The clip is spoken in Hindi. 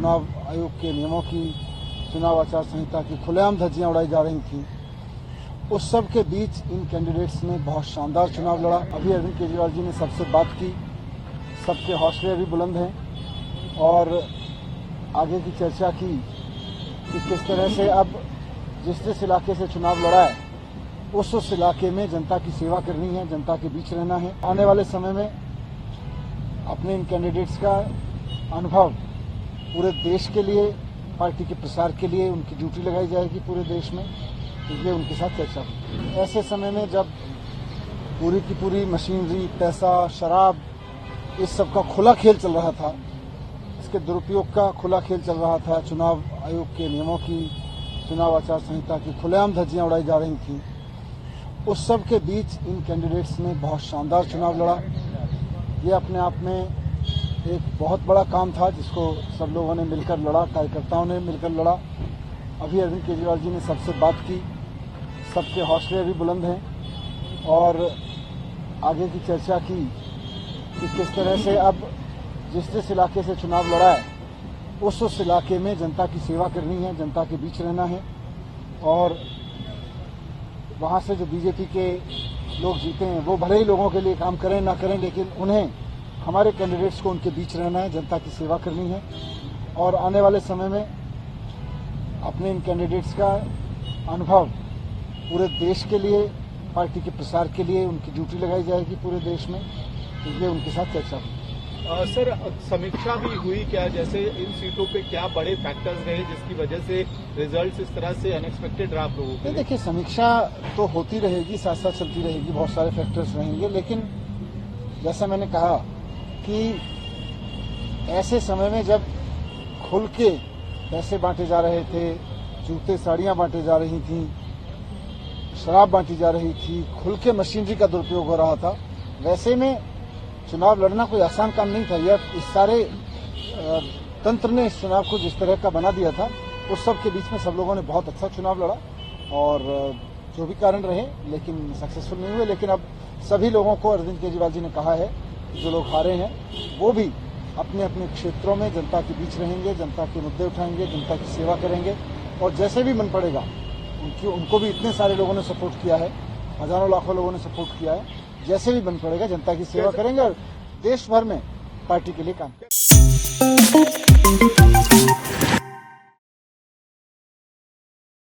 चुनाव आयोग के नियमों की, चुनाव आचार संहिता की खुलेआम धज्जियां उड़ाई जा रही थी, उस सब के बीच इन कैंडिडेट्स ने बहुत शानदार चुनाव लड़ा। अभी अरविंद केजरीवाल जी ने सबसे बात की, सबके हौसले अभी बुलंद हैं और आगे की चर्चा की कि किस तरह से अब जिस इलाके से चुनाव लड़ा है उस इलाके में जनता की सेवा करनी है, जनता के बीच रहना है। आने वाले समय में अपने इन कैंडिडेट्स का अनुभव पूरे देश के लिए, पार्टी के प्रसार के लिए उनकी ड्यूटी लगाई जाएगी पूरे देश में, इसलिए उनके साथ चर्चा होगी। ऐसे समय में जब पूरी की पूरी मशीनरी, पैसा, शराब, इस सब का खुला खेल चल रहा था, इसके दुरुपयोग का खुला खेल चल रहा था, चुनाव आयोग के नियमों की, चुनाव आचार संहिता की खुलेआम धज्जियां उड़ाई जा रही थी, उस सब के बीच इन कैंडिडेट्स ने बहुत शानदार चुनाव लड़ा। ये अपने आप में एक बहुत बड़ा काम था जिसको सब लोगों ने मिलकर लड़ा, कार्यकर्ताओं ने मिलकर लड़ा। अभी अरविंद केजरीवाल जी ने सबसे बात की, सबके हौसले अभी बुलंद हैं और आगे की चर्चा की कि किस तरह से अब जिस इलाके से चुनाव लड़ा है उस इलाके में जनता की सेवा करनी है, जनता के बीच रहना है और वहां से जो बीजेपी के लोग जीते हैं वो भले ही लोगों के लिए काम करें ना करें, लेकिन उन्हें, हमारे कैंडिडेट्स को उनके बीच रहना है, जनता की सेवा करनी है और आने वाले समय में अपने इन कैंडिडेट्स का अनुभव पूरे देश के लिए, पार्टी के प्रसार के लिए उनकी ड्यूटी लगाई जाएगी पूरे देश में, इसलिए उनके साथ चर्चा होगी। सर, समीक्षा भी हुई क्या, जैसे इन सीटों पे क्या बड़े फैक्टर्स रहे जिसकी वजह से रिजल्ट्स इस तरह से अनएक्सपेक्टेड रहा आप लोगों के लिए? देखिए, समीक्षा तो होती रहेगी, साथ साथ चलती रहेगी, बहुत सारे फैक्टर्स रहेंगे, लेकिन जैसा मैंने कहा कि ऐसे समय में जब खुल के पैसे बांटे जा रहे थे, जूते साड़ियां बांटे जा रही थी, शराब बांटी जा रही थी, खुल के मशीनरी का दुरुपयोग हो रहा था, वैसे में चुनाव लड़ना कोई आसान काम नहीं था। यह इस सारे तंत्र ने इस चुनाव को जिस तरह का बना दिया था, उस सब के बीच में सब लोगों ने बहुत अच्छा चुनाव लड़ा और जो भी कारण रहे लेकिन सक्सेसफुल नहीं हुए। लेकिन अब सभी लोगों को अरविंद केजरीवाल जी ने कहा है, जो लोग हारे हैं वो भी अपने अपने क्षेत्रों में जनता के बीच रहेंगे, जनता के मुद्दे उठाएंगे, जनता की सेवा करेंगे और जैसे भी मन पड़ेगा उनको भी इतने सारे लोगों ने सपोर्ट किया है, हजारों लाखों लोगों ने सपोर्ट किया है, जैसे भी बन पड़ेगा जनता की सेवा करेंगे और देश भर में पार्टी के लिए काम करेंगे।